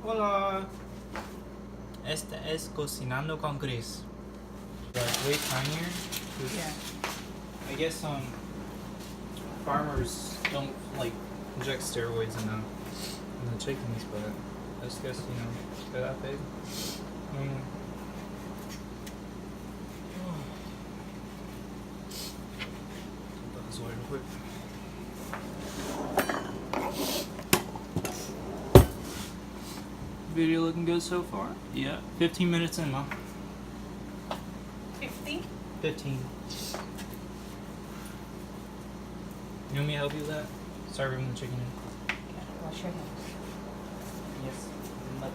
Hola. Este es Cocinando con Chris. Like way tinier. Yeah. I guess farmers don't like inject steroids in the chickens, but I just guess they're that big. Put this away real quick. Video looking good so far? Yeah. 15 minutes in, Mom. 50? 15. You want me to help you with that? Start bringing the chicken in. Yeah, wash your hands. Yes, mother.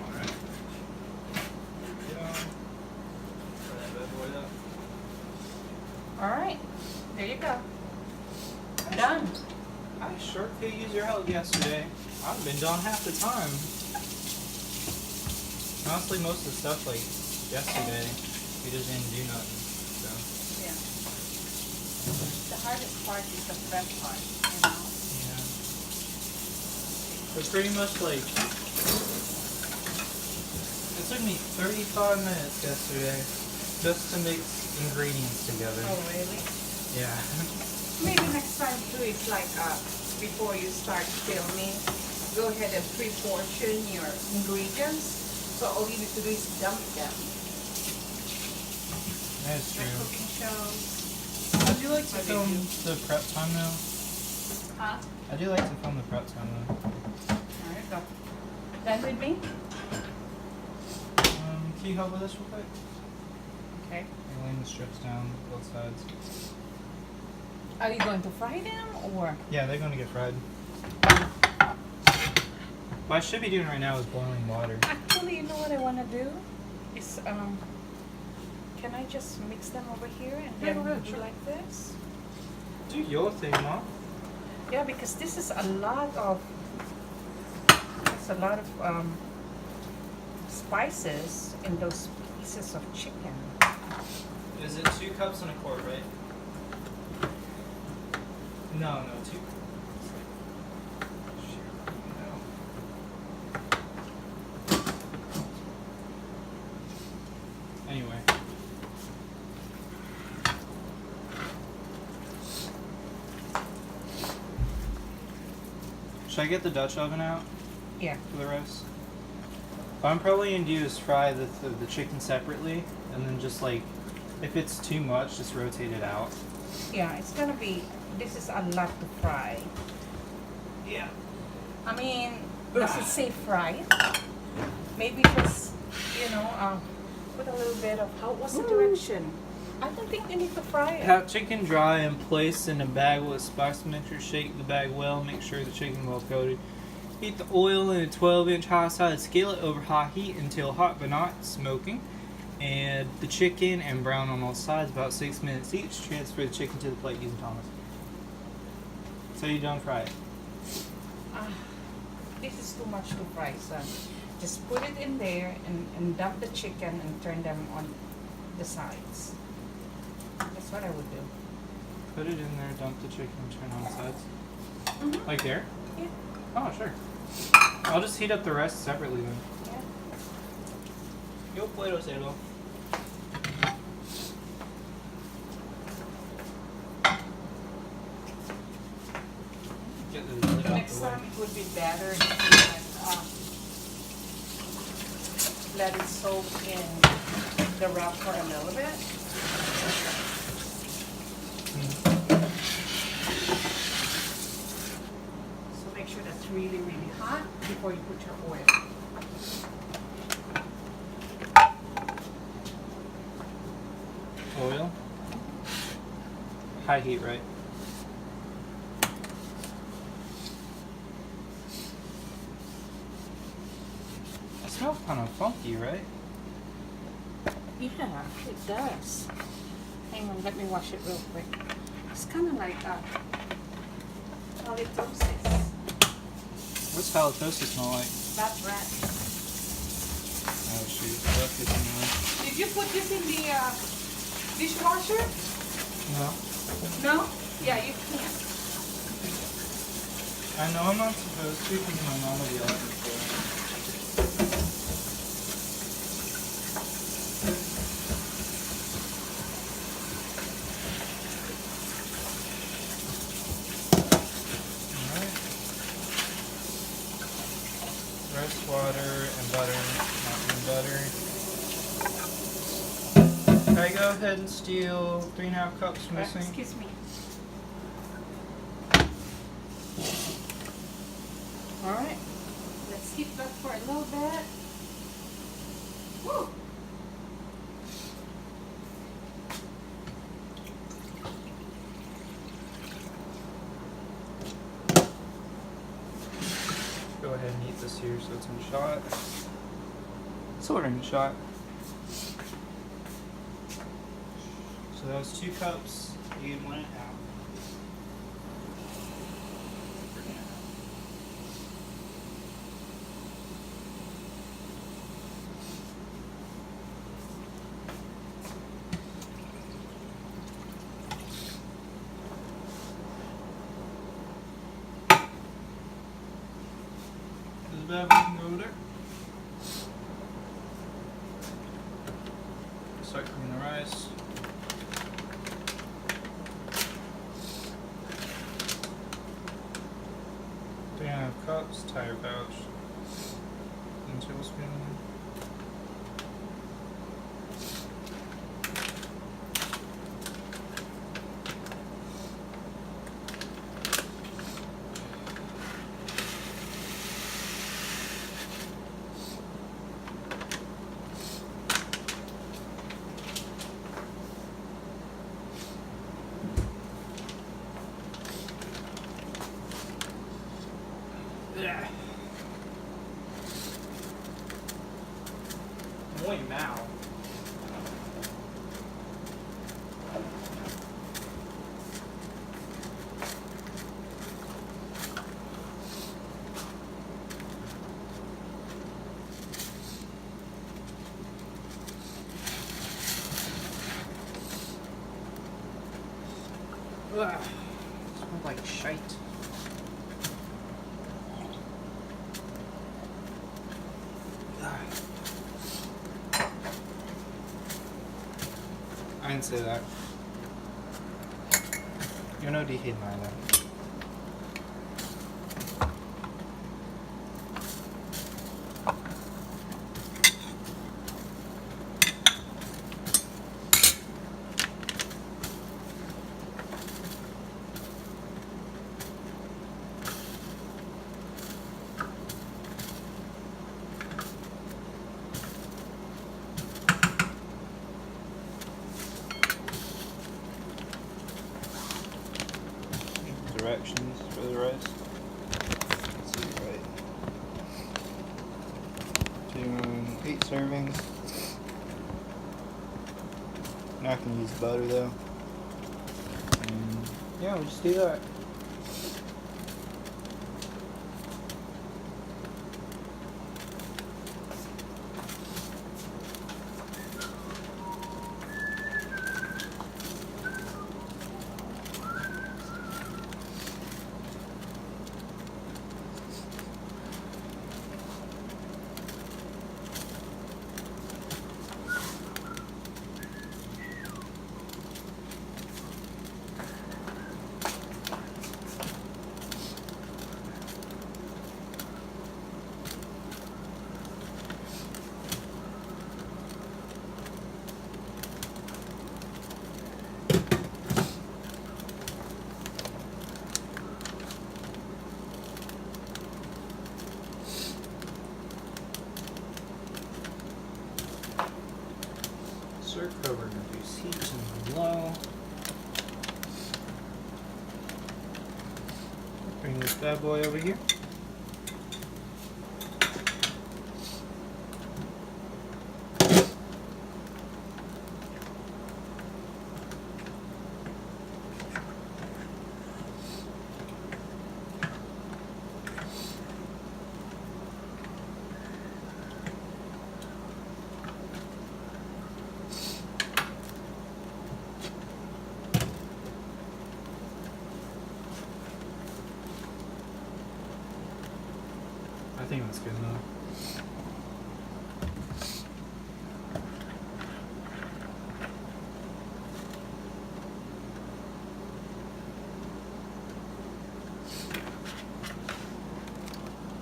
Alright. There we go. Throw that bad boy up. Alright, there you go. Done. I sure could use your help yesterday. I've been done half the time. Honestly, most of the stuff like yesterday, we just didn't do nothing. So Yeah. The hardest part is the prep part, you know? yeah, it's pretty much like it took me 35 minutes yesterday just to mix ingredients together. Oh, really? Yeah. Maybe next time too, it's like before you start filming, go ahead and pre-portion your ingredients. So all you need to do is dump them. That's Like true. cooking shows. I do like to What do you film do? the prep time though. Huh? I do like to film the prep time though. There you go. Done with me? Can you help with this real quick? Okay. I'm laying the strips down both sides. Are you going to fry them or? Yeah, they're gonna get fried. What I should be doing right now is boiling water. Actually, you know what I want to do? Is can I just mix them over here and Yeah, then go ahead, do sure. like this? Do your thing, Mom. Yeah, because this is a lot of spices in those pieces of chicken. Is it 2 cups and a quart, right? No, 2. Anyway. Should I get the Dutch oven out Yeah. for the roast? What I'm probably gonna do is fry the chicken separately, and then just like, if it's too much, just rotate it out. Yeah, it's gonna be, this is a lot to fry. Yeah. I mean, does it say fry? Maybe just, put a little bit of, what's the direction? I don't think you need to fry it. Have chicken dry and place in a bag with spice mixture. Shake the bag well. Make sure the chicken well coated. Heat the oil in a 12-inch high-sided skillet over high heat until hot but not smoking. Add the chicken and brown on all sides about 6 minutes each. Transfer the chicken to the plate using Thomas. So you don't fry it. This is too much to fry, son. Just put it in there and dump the chicken and turn them on the sides. That's what I would do. Put it in there, dump the chicken, and turn on the sides. Mm-hmm. Like there? Yeah. Oh, sure. I'll just heat up the rest separately then. Yeah. Yo puedo hacerlo. Get the lid off Next the way. time it would be better if you let it soak in the rock for a little bit. So make sure that's really, really hot before you put your oil. Oil. High heat, right? It smells kind of funky, right? Yeah, it does. Hang on, let me wash it real quick. It's kind of like halitosis. What's halitosis smell like? That's rat. Oh shoot, that could be nice. Did you put this in the dishwasher? No. No? Yeah, you can. I know I'm not supposed to because my mom would yell at me for it. Rice water and butter, not even butter. Can I go ahead and steal 3.5 cups from the sink? Excuse me. Alright. Let's keep that for a little bit. Woo! Go ahead and eat this here so it's in shot. Sort of in shot. So that was 2 cups, you get 1.5. That we can go there. Start cooking the rice. Three and a half cups, tire pouch, and tablespoon. Yeah. Muy mal. Ugh. Smells like shite. I didn't say that. Yo no dije nada. Directions for the rice. Let's see, right. Doing 8 servings. Not gonna use butter though. And yeah, we'll just do that. Stir cover, reduce heat to low. Bring this bad boy over here. think that's good enough.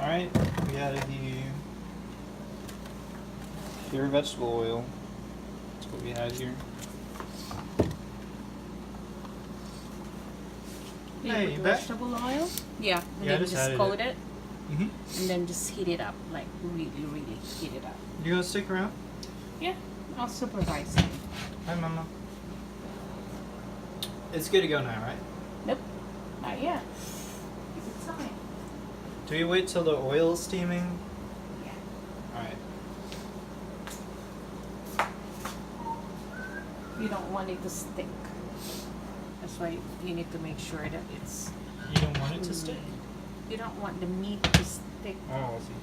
Alright, we added the pure vegetable oil. That's what we had here. Hey, you back? Vegetable oil? Yeah, and Yeah, I then just just added coat it. it and then just heat it up, like really, really heat it up. You gonna stick around? Yeah, I'll supervise it. Hi, Mama. It's good to go now, right? Nope, not yet. Give it time. Do we wait till the oil is steaming? Yeah. Alright. You don't want it to stick. That's why you need to make sure that it's. You don't want it to stick? You don't want the meat to stick. Oh, I see.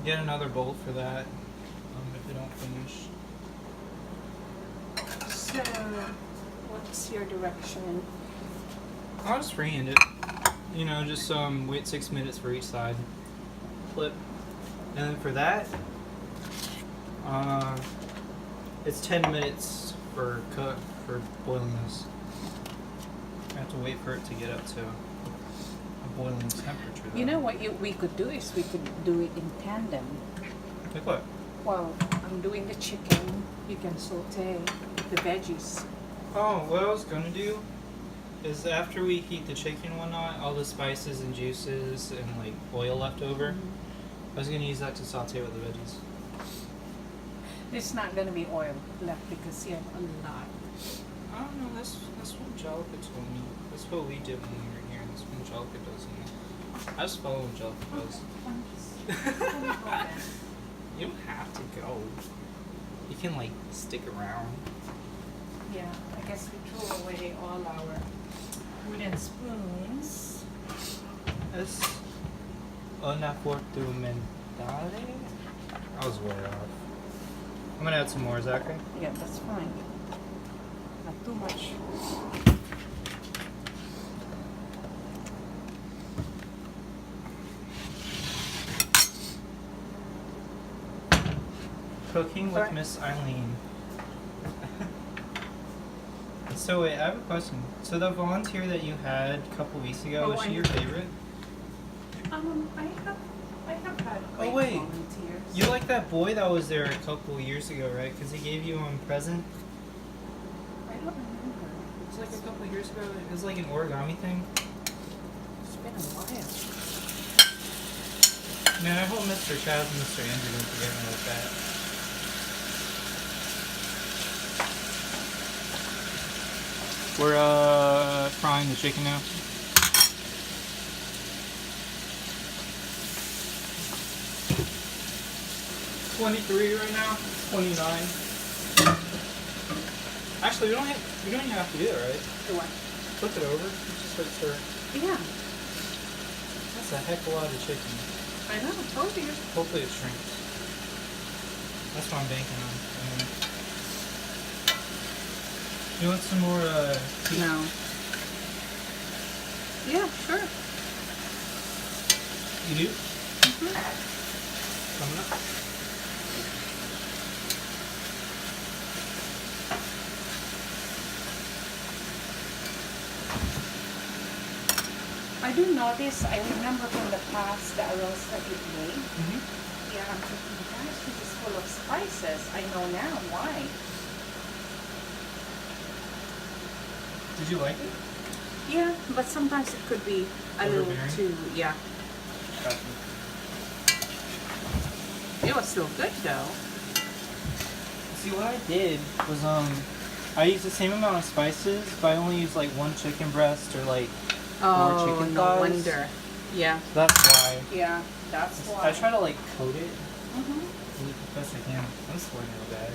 Get another bowl for that if you don't finish. So, what's your direction? I'll just freehand it. You know, just wait 6 minutes for each side. Flip. And then for that, it's 10 minutes for boiling this. I have to wait for it to get up to a boiling temperature. You know what we could do is we could do it in tandem. Like what? Well, I'm doing the chicken. You can saute the veggies. Oh, what I was gonna do is after we heat the chicken and whatnot, all the spices and juices and like oil left over, I was gonna use that to saute with the veggies. There's not gonna be oil left because you have a lot. I don't know, that's what Angelica told me. That's what we did when we were here, and that's what Angelica does. And I just follow what Angelica does. You don't have to go. You can like stick around. Yeah, I guess we threw away all our wooden spoons. Es una fortuna. I was way off. I'm gonna add some more, is that okay? Yeah, that's fine. Not too much. Cooking with Alright. Miss Eileen. So wait, I have a question. So the volunteer that you had a couple weeks ago, was she your favorite? I have had Oh, wait. volunteers. You like that boy that was there a couple years ago, right? Because he gave you a present. I don't remember. It was like a couple years ago. It was like an origami thing. It's been a while. Man, I hope Mr. Chaz and Mr. Andrew don't forget me like that. We're frying the chicken now. $23 right now. $29. Actually, we don't even have to do it, right? The what? Flip it over. Just like stir. Yeah, That's a heck of a lot of chicken. I know. I told you. Hopefully it shrinks. That's what I'm banking on. You want some more tea? No. Yeah, sure. You do? Coming up. I do notice, I remember from the past the arroz that you made. Mm-hmm. Yeah, I'm thinking, gosh, this is full of spices. I know now why. Did you like it? Yeah, but sometimes it could be a little Overbearing? too, yeah. Gotcha. It was still good though. See, what I did was I used the same amount of spices, but I only used like one chicken breast or like Oh, chicken no thighs. wonder. Yeah, So that's why. yeah, that's why. I try to like coat it Mm-hmm. as best I can. I'm sweating real bad.